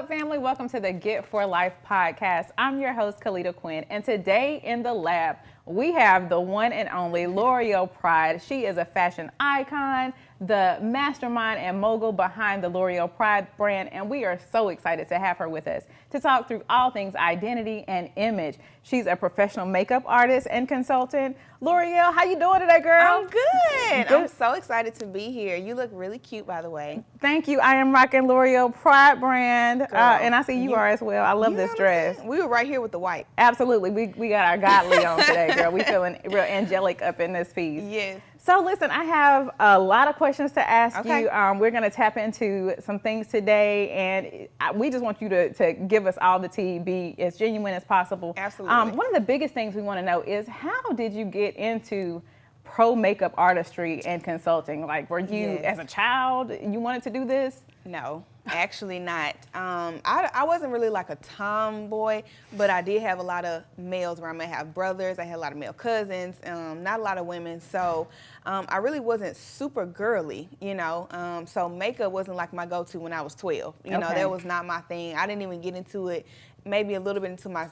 up, family? Welcome to the Get for Life podcast. I'm your host, Khalida Quinn, and today in the lab, we have the one and only Loreal Pride. She is a fashion icon, the mastermind and mogul behind the Loreal Pride brand, and we are so excited to have her with us to talk through all things identity and image. She's a professional makeup artist and consultant. Loreal, how you doing today, girl? I'm good. I'm so excited to be here. You look really cute, by the way. Thank you. I am rocking Loreal Pride brand, and I see you are as well. I love this dress. We were right here with the white. Absolutely. We got our godly on today, girl. We feeling real angelic up in this piece. Yes. So listen, I have a lot of questions to ask you. We're going to tap into some things today, and we just want you to give us all the tea, be as genuine as possible. Absolutely. One of the biggest things we want to know is, how did you get into pro makeup artistry and consulting? Like, were you, as a child, you wanted to do this? No, actually not. I wasn't really like a tomboy, but I did have a lot of males around me. I have brothers, I had a lot of male cousins, not a lot of women. So I really wasn't super girly, you know. So makeup wasn't like my go-to when I was 12. You know, that was not my thing. I didn't even get into it maybe a little bit into my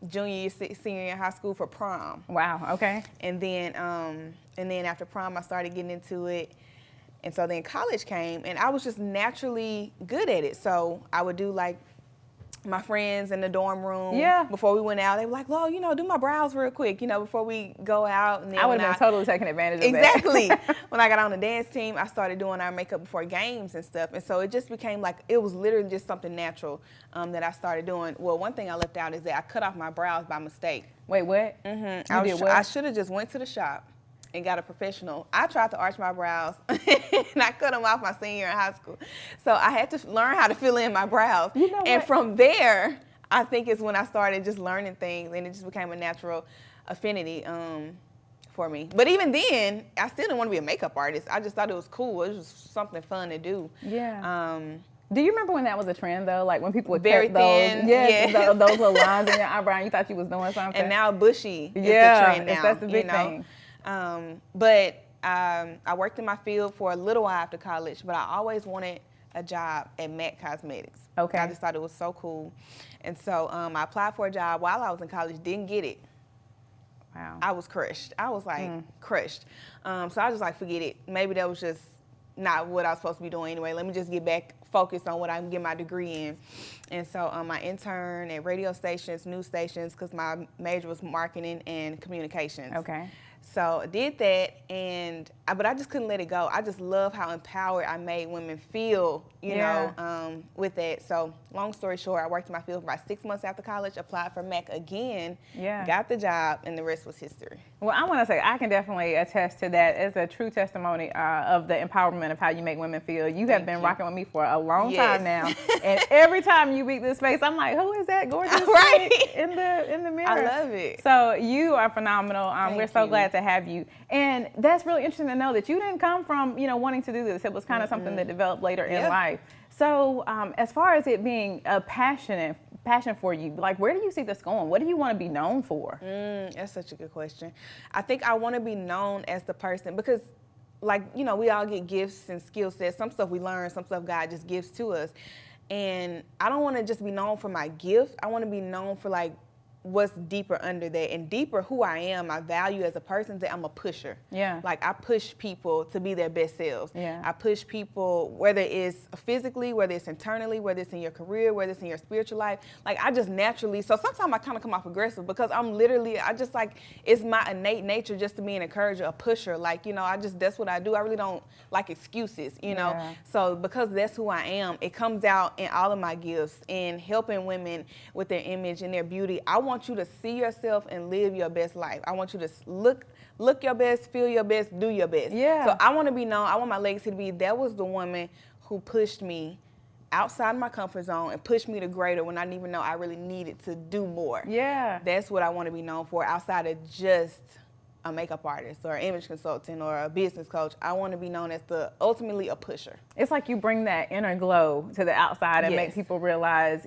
junior year, senior year in high school for prom. Wow, okay. And then after prom, I started getting into it. And so then college came, and I was just naturally good at it. So I would do like my friends in the dorm room. Yeah. Before we went out, they were like, "Well, you know, do my brows real quick, you know, before we go out." And then I would have been totally taking advantage of that. Exactly. When I got on the dance team, I started doing our makeup before games and stuff. And so it just became like, it was literally just something natural that I started doing. Well, one thing I left out is that I cut off my brows by mistake. Wait, what? Mm-hmm. You did what? I should have just went to the shop and got a professional. I tried to arch my brows and I cut them off my senior year in high school. So I had to learn how to fill in my brows. You know and what? From there, I think is when I started just learning things, and it just became a natural affinity for me. But even then, I still didn't want to be a makeup artist. I just thought it was cool. It was just something fun to do. Yeah. Do you remember when that was a trend, though? Like when people would very cut those, thin, those little lines in your eyebrow, and you thought you was doing something? And now bushy is the trend now. That's the big you know? thing. But I worked in my field for a little while after college, but I always wanted a job at MAC Cosmetics. Okay. I just thought it was so cool. And so I applied for a job while I was in college, didn't get it. Wow. I was crushed. I was like crushed. So I was just like, forget it. Maybe that was just not what I was supposed to be doing anyway. Let me just get back focused on what I can get my degree in. And so I interned at radio stations, news stations, because my major was marketing and communications. Okay. So I did that, but I just couldn't let it go. I just love how empowered I made women feel, you know, with that. So long story short, I worked in my field for about 6 months after college, applied for MAC again, got the job, and the rest was history. Well, I want to say I can definitely attest to that as a true testimony of the empowerment of how you make women feel. You have been rocking with me for a long time now, and every time you beat this face, I'm like, who is that gorgeous in the mirror? I love it. So you are phenomenal. We're so glad to have you, and that's really interesting to know that you didn't come from wanting to do this. It was kind of something that developed later in life. So as far as it being a passion for you, like, where do you see this going? What do you want to be known for? That's such a good question. I think I want to be known as the person, because like, we all get gifts and skill sets. Some stuff we learn, some stuff God just gives to us. And I don't want to just be known for my gift. I want to be known for like what's deeper under that, and deeper who I am, my value as a person, that I'm a pusher. Yeah. Like, I push people to be their best selves. Yeah. I push people, whether it's physically, whether it's internally, whether it's in your career, whether it's in your spiritual life. Like, I just naturally, so sometimes I kind of come off aggressive because it's my innate nature just to be an encourager, a pusher. Like, that's what I do. I really don't like excuses, you know. Yeah. So because that's who I am, it comes out in all of my gifts, in helping women with their image and their beauty. I want you to see yourself and live your best life. I want you to look your best, feel your best, do your best. Yeah. So I want to be known. I want my legacy to be, that was the woman who pushed me outside my comfort zone and pushed me to greater when I didn't even know I really needed to do more. Yeah. That's what I want to be known for, outside of just a makeup artist or an image consultant or a business coach. I want to be known as ultimately a pusher. It's like you bring that inner glow to the outside and make people realize,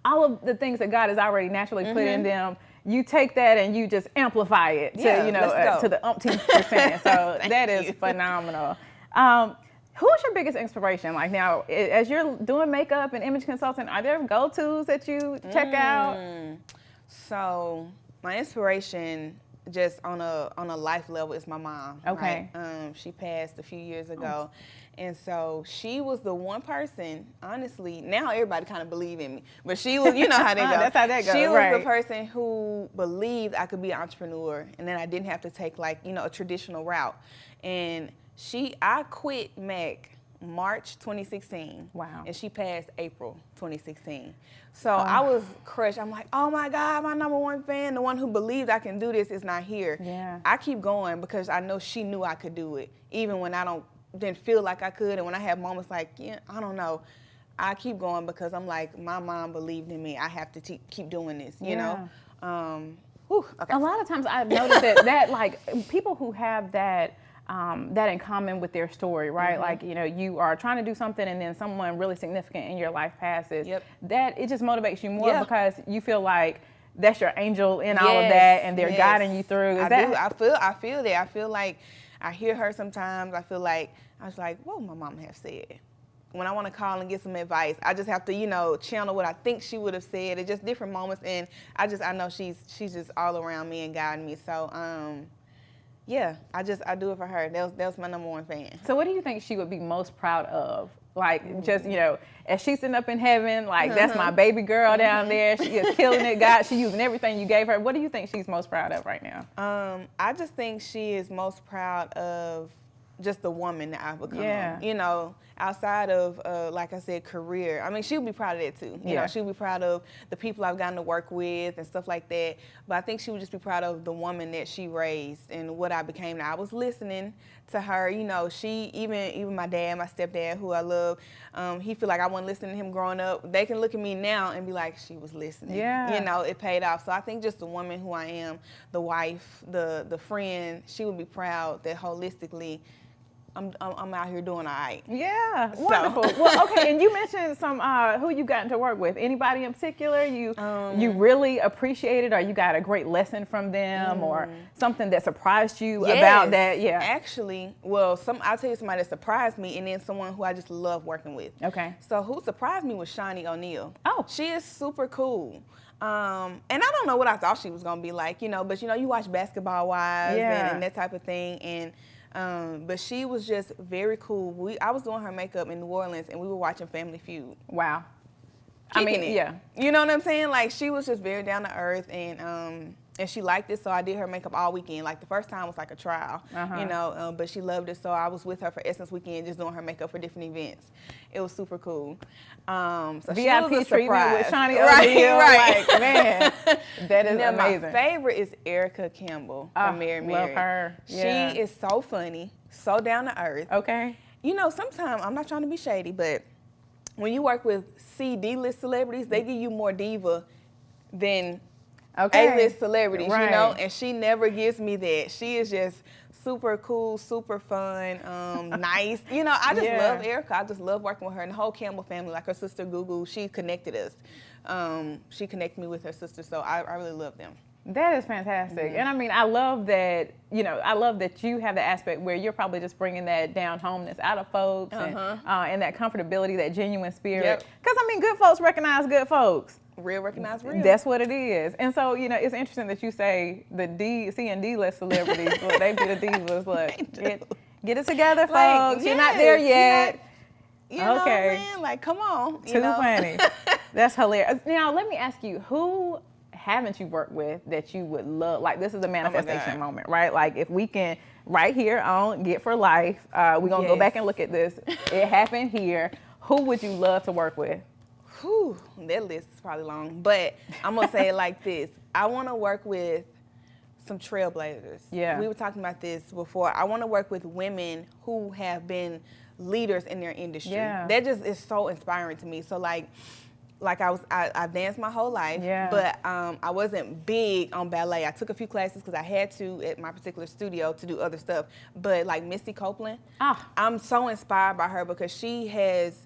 all of the things that God has already naturally put in them. You take that and you just amplify it to, to the umpteenth percent. So that is phenomenal. Who's your biggest inspiration? Like now, as you're doing makeup and image consulting, are there go-tos that you check out? So my inspiration, just on a life level, is my mom. Okay. Right? She passed a few years ago, and so she was the one person. Honestly, now everybody kind of believe in me, but she was. You know how they go. That's how that goes. She was right. the person who believed I could be an entrepreneur, and then I didn't have to take a traditional route. And I quit MAC March 2016. Wow. And she passed April 2016. So I was crushed. I'm like, oh my God, my #1 fan, the one who believed I can do this, is not here. Yeah. I keep going because I know she knew I could do it, even when I didn't feel like I could, and when I have moments like, I don't know. I keep going because I'm like, my mom believed in me. I have to keep doing this, you know? Okay. A lot of times I've noticed that like people who have that in common with their story, right? Like, you are trying to do something and then someone really significant in your life passes. Yep. That it just motivates you more because you feel like that's your angel in all of that, and they're guiding you through. I feel that. I feel like I hear her sometimes. I was like, whoa, my mom have said. When I want to call and get some advice, I just have to, channel what I think she would have said. It's just different moments, and I know she's just all around me and guiding me. So, yeah, I do it for her. That was my #1 fan. So what do you think she would be most proud of? Like, just, as she's sitting up in heaven, like, that's my baby girl down there. She is killing it, God. She's using everything you gave her. What do you think she's most proud of right now? I just think she is most proud of just the woman that I've become. Yeah. Outside of, like I said, career. I mean, she'll be proud of that too. You know, she'll be proud of the people I've gotten to work with and stuff like that. But I think she would just be proud of the woman that she raised and what I became. Now, I was listening to her. She, even my dad, my stepdad, who I love, he feel like I wasn't listening to him growing up. They can look at me now and be like, she was listening. Yeah. It paid off. So I think just the woman who I am, the wife, the friend, she would be proud that holistically, I'm out here doing all right. Yeah, wonderful. Well, okay, and you mentioned some who you gotten to work with. Anybody in particular you really appreciated, or you got a great lesson from them, or something that surprised you about that? Yeah. Actually, I'll tell you somebody that surprised me, and then someone who I just love working with. Okay. So who surprised me was Shawnee O'Neal. Oh. She is super cool. And I don't know what I thought she was gonna be like, but you watch Basketball Wives and that type of thing, and but she was just very cool. I was doing her makeup in New Orleans, and we were watching Family Feud. Wow. Yeah. You know what I'm saying? Like, she was just very down to earth, and she liked it, so I did her makeup all weekend. Like, the first time was like a trial, but she loved it, so I was with her for Essence Weekend, just doing her makeup for different events. It was super cool. So VIP treatment with Shawnee O'Neal. Right. Like, man, that is amazing. My favorite is Erica Campbell from Mary Mary. Love her. Yeah. She is so funny, so down to earth. Okay. Sometimes, I'm not trying to be shady, but when you work with D-list celebrities, they give you more diva than A-list celebrities, and she never gives me that. She is just super cool, super fun, nice. I just love Erica. I just love working with her, and the whole Campbell family, like her sister Google, she connected us. She connected me with her sister, so I really love them. That is fantastic. And I mean, I love that, I love that you have the aspect where you're probably just bringing that down homeness out of folks and that comfortability, that genuine spirit. Because, I mean, good folks recognize good folks. Real recognize real. That's what it is. And so, it's interesting that you say the C and D-list celebrities, look, they be the divas. Look, get it together, folks. You're not there yet. You know what I'm saying? Like, come on. Too funny. That's hilarious. Now, let me ask you, who haven't you worked with that you would love? Like, this is a manifestation moment, right? Like, if we can, right here on Get for Life, we're going to go back and look at this. It happened here. Who would you love to work with? Whew, that list is probably long, but I'm going to say it like this. I want to work with some trailblazers. Yeah. We were talking about this before. I want to work with women who have been leaders in their industry. Yeah. That just is so inspiring to me. So, I've danced my whole life, but I wasn't big on ballet. I took a few classes because I had to at my particular studio to do other stuff. But like Misty Copeland, I'm so inspired by her because she has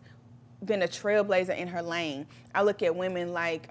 been a trailblazer in her lane. I look at women like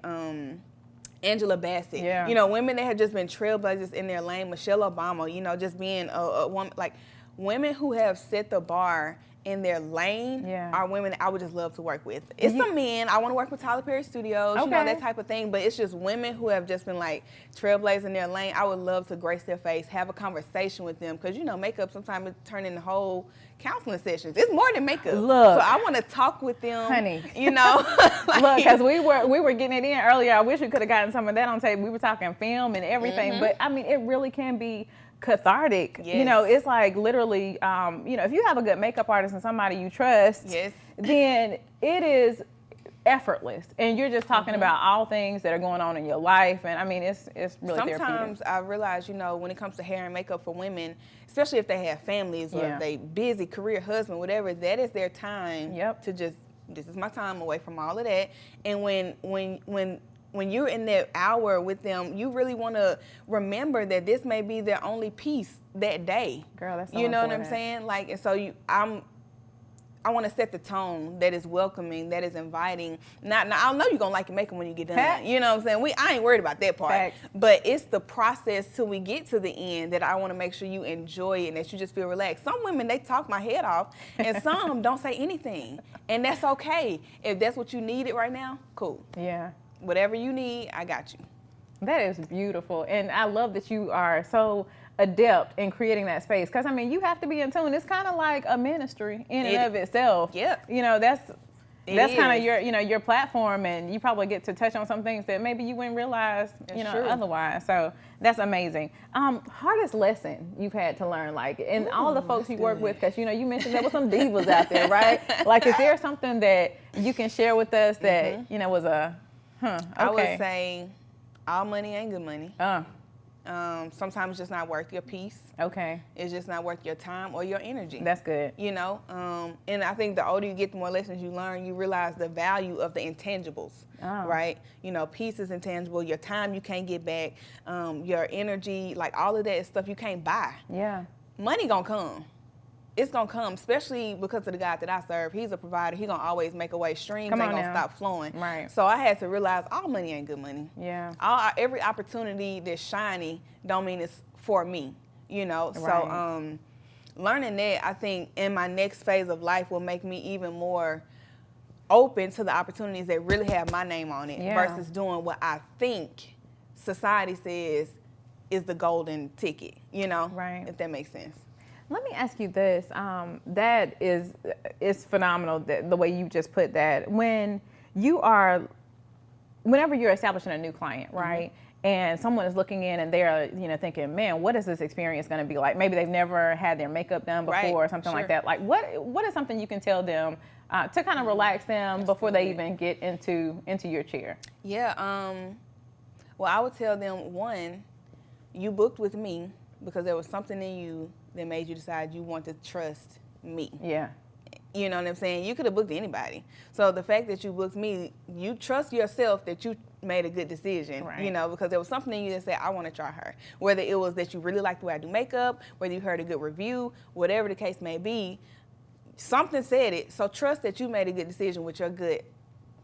Angela Bassett, women that have just been trailblazers in their lane. Michelle Obama, just being a woman, like women who have set the bar in their lane Yeah. are women that I would just love to work with. It's some men. I want to work with Tyler Perry Studios, you know, Okay. that type of thing. But it's just women who have just been like trailblazing their lane. I would love to grace their face, have a conversation with them. Because, you know, makeup sometimes it turn into whole counseling sessions. It's more than makeup. Look. So I want to talk with them. Honey. You know. Like, look, because we were getting it in earlier. I wish we could have gotten some of that on tape. We were talking film and everything. But, I mean, it really can be cathartic. Yes. You know, it's like literally, you know, if you have a good makeup artist and somebody you trust, Yes. then it is effortless. And you're just talking about all things that are going on in your life. And I mean, it's really sometimes therapeutic. I realize, you know, when it comes to hair and makeup for women, especially if they have families or Yeah. if they busy, career, husband, whatever, that is their time Yep. to just, this is my time away from all of that. And when you're in that hour with them, you really want to remember that this may be their only piece that day. Girl, that's so you know what I'm important. saying? Like, and so I want to set the tone that is welcoming, that is inviting. Now I know you're gonna like your makeup when you get done. You know what I'm saying? I ain't worried about that part. Facts. But it's the process till we get to the end that I want to make sure you enjoy it and that you just feel relaxed. Some women, they talk my head off, and some don't say anything, and that's okay. If that's what you needed right now, cool. Yeah. Whatever you need, I got you. That is beautiful. And I love that you are so adept in creating that space. Because, I mean, you have to be in tune. It's kind of like a ministry in and of itself. Yep. You know, that's kind of is. your, you know, your platform, and you probably get to touch on some things that maybe you wouldn't realize, you know, true. otherwise. So that's amazing. Hardest lesson you've had to learn, like, and all the folks you work with, because, you know, you mentioned there were some divas out there, right? Like, is there something that you can share with us that, you know, was a, okay. I would say all money ain't good money. Sometimes it's just not worth your peace. Okay. It's just not worth your time or your energy. That's good. You know, and I think the older you get, the more lessons you learn. You realize the value of the intangibles, right? You know, peace is intangible. Your time you can't get back. Your energy, like all of that is stuff you can't buy. Yeah. Money gonna come. It's gonna come, especially because of the God that I serve. He's a provider. He gonna always make a way. Streams ain't gonna stop flowing. Right. So I had to realize all money ain't good money. Yeah. Every opportunity that's shiny don't mean it's for me. You know. Right. So learning that, I think, in my next phase of life will make me even more open to the opportunities that really have my name on it versus doing what I think society says is the golden ticket. You know. Right. If that makes sense. Let me ask you this. That is phenomenal, the way you just put that. Whenever you're establishing a new client, right? And someone is looking in and they're, you know, thinking, man, what is this experience going to be like? Maybe they've never had their makeup done before or something like that. Like, what is something you can tell them to kind of relax them before they even get into your chair? Yeah. Well, I would tell them, one, you booked with me because there was something in you that made you decide you want to trust me. Yeah. You know what I'm saying? You could have booked anybody. So the fact that you booked me, you trust yourself that you made a good decision, you know, because there was something in you that said, I want to try her. Whether it was that you really like the way I do makeup, whether you heard a good review, whatever the case may be, something said it. So trust that you made a good decision with your gut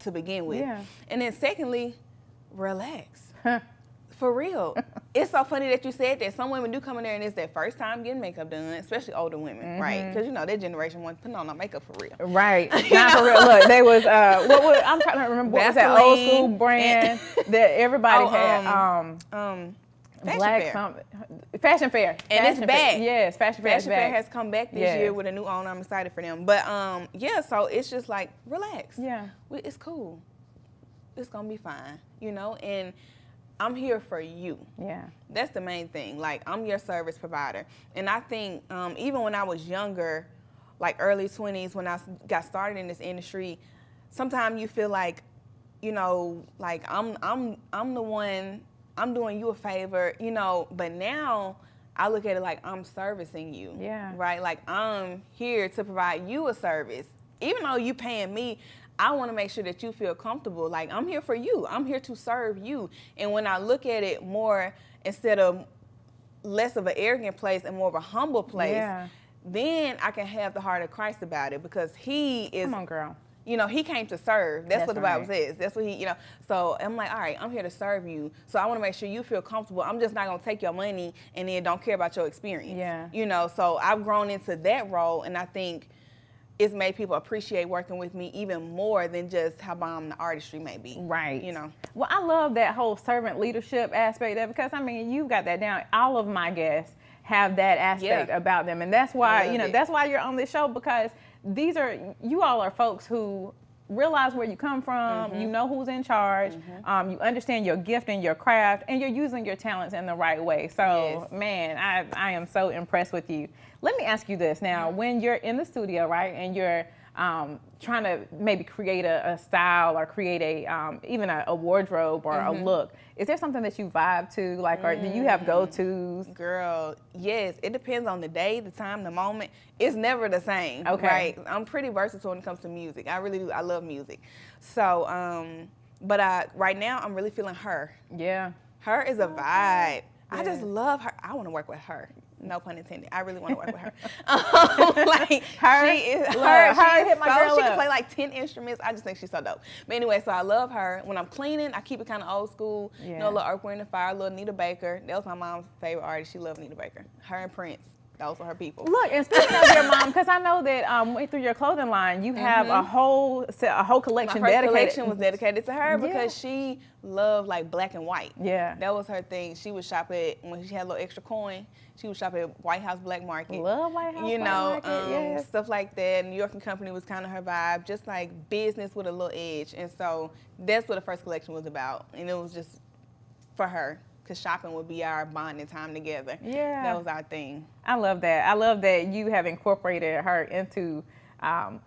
to begin with. Yeah. And then secondly, relax. For real. It's so funny that you said that. Some women do come in there and it's their first time getting makeup done, especially older women, right? Because, you know, their generation wasn't putting on no makeup for real. Right. Not for real. Look, they was, I'm trying to remember, what was that old school brand that everybody had? Fashion Fair. And it's back. Yes, Fashion Fair is back. Fashion Fair has come back this year with a new owner. I'm excited for them. But, yeah, so it's just like, relax. Yeah. It's cool. It's going to be fine, you know? And I'm here for you. Yeah. That's the main thing. Like, I'm your service provider. And I think even when I was younger, like early 20s, when I got started in this industry, sometimes you feel like, you know, like I'm the one, I'm doing you a favor, you know, but now I look at it like I'm servicing you. Yeah. Right? Like, I'm here to provide you a service. Even though you paying me, I want to make sure that you feel comfortable. Like, I'm here for you. I'm here to serve you. And when I look at it more, instead of less of an arrogant place and more of a humble place, then I can have the heart of Christ about it, because he is, come on, girl. You know, he came to serve. That's what the Bible says. That's what he, you know. So I'm like, all right, I'm here to serve you. So I want to make sure you feel comfortable. I'm just not going to take your money and then don't care about your experience. Yeah. You know, so I've grown into that role, and I think it's made people appreciate working with me even more than just how bomb the artistry may be. Right. You know. Well, I love that whole servant leadership aspect of it, because I mean, you've got that down. All of my guests have that aspect about them, and that's why that's why you're on this show, because you all are folks who realize where you come from, you know who's in charge, you understand your gift and your craft, and you're using your talents in the right way. So, man, I am so impressed with you. Let me ask you this now: when you're in the studio, right, and you're trying to maybe create a style or create even a wardrobe or a look, is there something that you vibe to, like, or do you have go-tos? Girl, yes, it depends on the day, the time, the moment. It's never the same. Okay. Right? I'm pretty versatile when it comes to music. I really do. I love music. So, but right now I'm really feeling her. Yeah. Her is a vibe. I just love her. I want to work with her. No pun intended. I really want to work with her. Like her, she is look, her. her hit my girl She up. can play like 10 instruments. I just think she's so dope. But anyway, so I love her. When I'm cleaning, I keep it kind of old school. You know, a little Earth, Wind and Fire, a little Nita Baker. That was my mom's favorite artist. She loved Nita Baker. Her and Prince. Those were her people. Look, and speaking of your mom, because I know that through your clothing line, you have a whole collection My first dedicated. collection was dedicated to her because she loved like black and white. Yeah. That was her thing. She would shop at, when she had a little extra coin, she would shop at White House Black Market. Love White House You Black know, Market, yes. stuff like that. New York and Company was kind of her vibe, just like business with a little edge. And so that's what the first collection was about. And it was just for her, because shopping would be our bonding time together. Yeah. That was our thing. I love that. I love that you have incorporated her into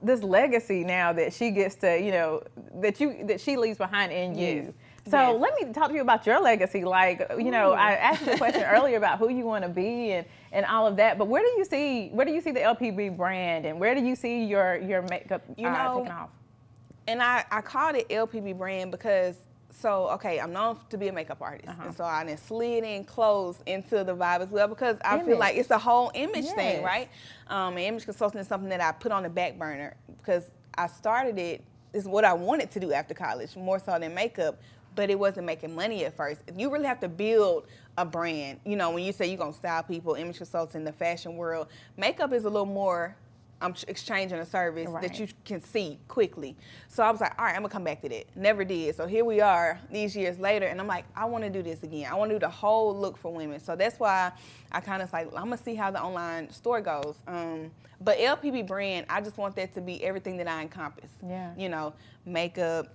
this legacy now that she gets to, that she leaves behind in you. So let me talk to you about your legacy. Like, I asked you the question earlier about who you want to be and all of that. But where do you see the LPB brand, and where do you see your makeup taking off? And I called it LPB brand because, I'm known to be a makeup artist. And so I then slid in clothes into the vibe as well, because I feel like it's a whole image thing, right? Image consulting is something that I put on the back burner because I started it, is what I wanted to do after college, more so than makeup, but it wasn't making money at first. You really have to build a brand. You know, when you say you're going to style people, image consulting, the fashion world, makeup is a little more, I'm exchanging a service that you can see quickly. So I was like, all right, I'm gonna come back to that. Never did. So here we are these years later, and I'm like, I wanna do this again. I wanna do the whole look for women. So that's why I kind of like, I'm gonna see how the online store goes. But LPB brand, I just want that to be everything that I encompass. Yeah. You know, makeup,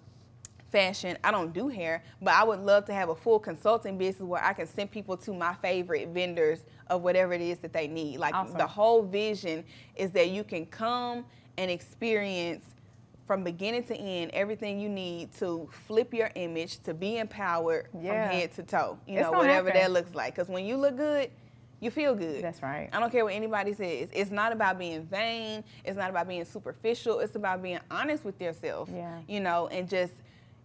fashion. I don't do hair, but I would love to have a full consulting business where I can send people to my favorite vendors of whatever it is that they need. Like the whole vision is that you can come and experience from beginning to end everything you need to flip your image, to be empowered from head to toe. You know, whatever that looks like. Because when you look good, you feel good. That's right. I don't care what anybody says. It's not about being vain. It's not about being superficial. It's about being honest with yourself. Yeah. You know, and just,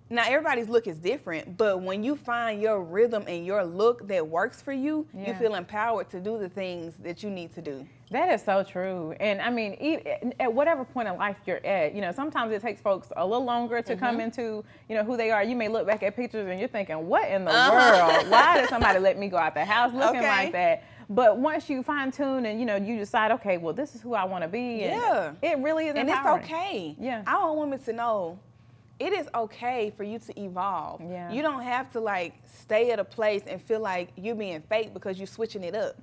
now everybody's look is different, but when you find your rhythm and your look that works for you, you feel empowered to do the things that you need to do. That is so true. And I mean, at whatever point in life you're at, sometimes it takes folks a little longer to come into, who they are. You may look back at pictures and you're thinking, what in the world? Why did somebody let me go out the house looking like that? But once you fine tune and, you decide, okay, well, this is who I want to be. And it really is empowering. And it's okay. Yeah. I want women to know it is okay for you to evolve. Yeah. You don't have to stay at a place and feel like you're being fake because you're switching it up.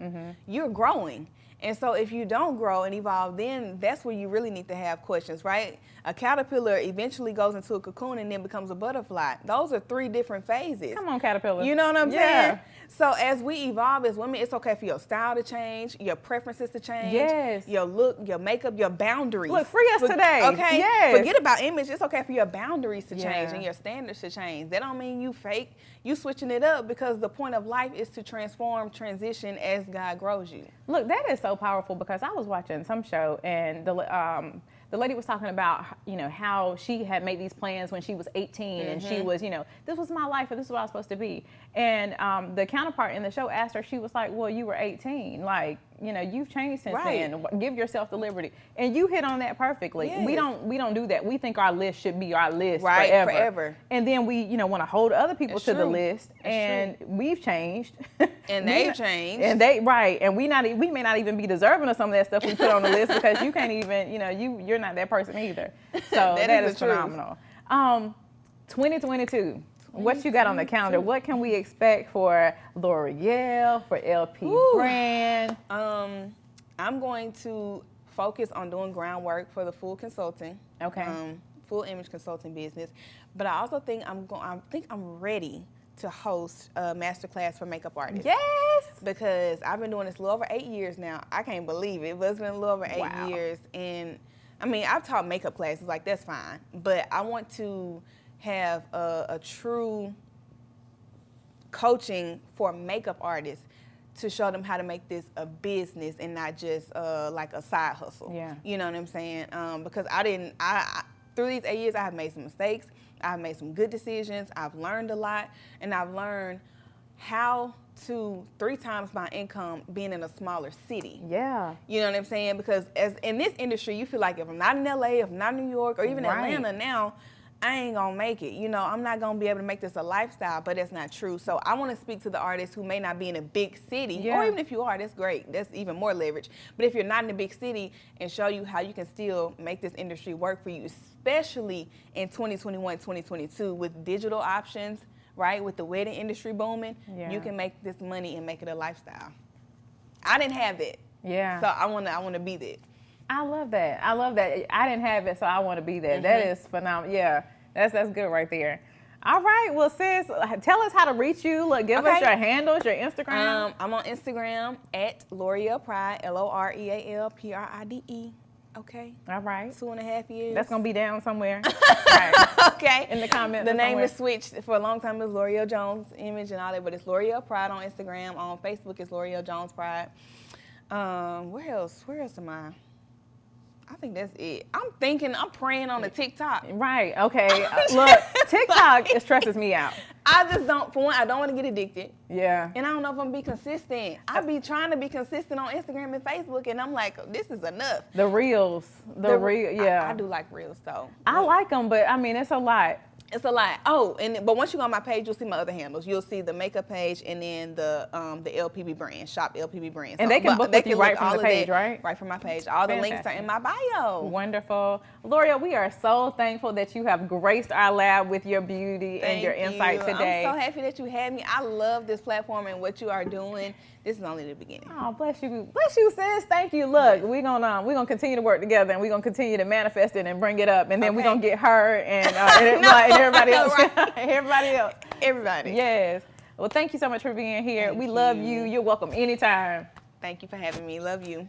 You're growing. And so if you don't grow and evolve, then that's where you really need to have questions, right? A caterpillar eventually goes into a cocoon and then becomes a butterfly. Those are 3 different phases. Come on, caterpillar. You know what I'm saying? So as we evolve as women, it's okay for your style to change, your preferences to change, your look, your makeup, your boundaries. Look, free us today. Okay? Yes. Forget about image. It's okay for your boundaries to change and your standards to change. That don't mean you fake. You switching it up because the point of life is to transform, transition as God grows you. Look, that is so powerful because I was watching some show and the lady was talking about, how she had made these plans when she was 18 and she was, this was my life and this is what I was supposed to be. And the counterpart in the show asked her, she was like, well, you were 18. Like, you've changed since Right. then. Give yourself the liberty. And you hit on that perfectly. Yes. We don't do that. We think our list should be our list Right, forever. And then we, want to hold other people It's to the true. list. It's And we've changed. And they've changed. And and we may not even be deserving of some of that stuff we put on the list because you can't even, you're not that person either. So that is the truth. phenomenal. 2022. What you got on the calendar? What can we expect for Loreal, for LP brand? I'm going to focus on doing groundwork for the full consulting. Okay. Full image consulting business. But I also think I'm ready to host a masterclass for makeup artists. Yes. Because I've been doing this a little over 8 years now. I can't believe it, but it's been a little over 8 years. And I mean, I've taught makeup classes, like that's fine. But I want to have a true coaching for makeup artists to show them how to make this a business and not just like a side hustle. Yeah. You know what I'm saying? Because through these 8 years, I have made some mistakes. I've made some good decisions. I've learned a lot, and I've learned how to 3 times my income being in a smaller city. Yeah. You know what I'm saying? Because as in this industry, you feel like if I'm not in LA, if I'm not in New York, or even Atlanta now, I ain't gonna make it. I'm not gonna be able to make this a lifestyle, but that's not true. So I wanna speak to the artists who may not be in a big city, or even if you are, that's great. That's even more leverage. But if you're not in a big city, and show you how you can still make this industry work for you, especially in 2021, 2022 with digital options, right? With the wedding industry booming, you can make this money and make it a lifestyle. I didn't have it. Yeah. So I wanna be that. I love that. I didn't have it, so I want to be there. That is phenomenal. Yeah, that's good right there. All right, well, sis, tell us how to reach you. Give us your handles, your Instagram. I'm on Instagram at Loreal Pride, LOREALPRIDE. Okay. All right. 2.5 years. That's gonna be down somewhere. Right. Okay. In the comments. The name somewhere. is switched for a long time. It was Loreal Jones Image and all that, but it's Loreal Pride on Instagram. On Facebook, it's Loreal Jones Pride. Where else? Where else am I? I think that's it. I'm praying on the TikTok. Right, okay. Look, TikTok, it stresses me out. I just don't want to get addicted. Yeah. And I don't know if I'm going to be consistent. I be trying to be consistent on Instagram and Facebook, and I'm like, this is enough. The reels, yeah. I do like reels, though. I like them, but I mean, it's a lot. It's a lot. Oh, but once you go on my page, you'll see my other handles. You'll see the makeup page and then the LPB brand, shop LPB brand. And they can book with you right from the page, right? Right from my page. All the links are in my bio. Wonderful. Loreal, we are so thankful that you have graced our lab with your beauty and your insight today. I'm so happy that you had me. I love this platform and what you are doing. This is only the beginning. Oh, bless you, sis. Thank you. Look, we're gonna continue to work together, and we're gonna continue to manifest it and bring it up, and then we're gonna get her and everybody else. Everybody. Yes. Well, thank you so much for being here. We love you. You're welcome anytime. Thank you for having me. Love you.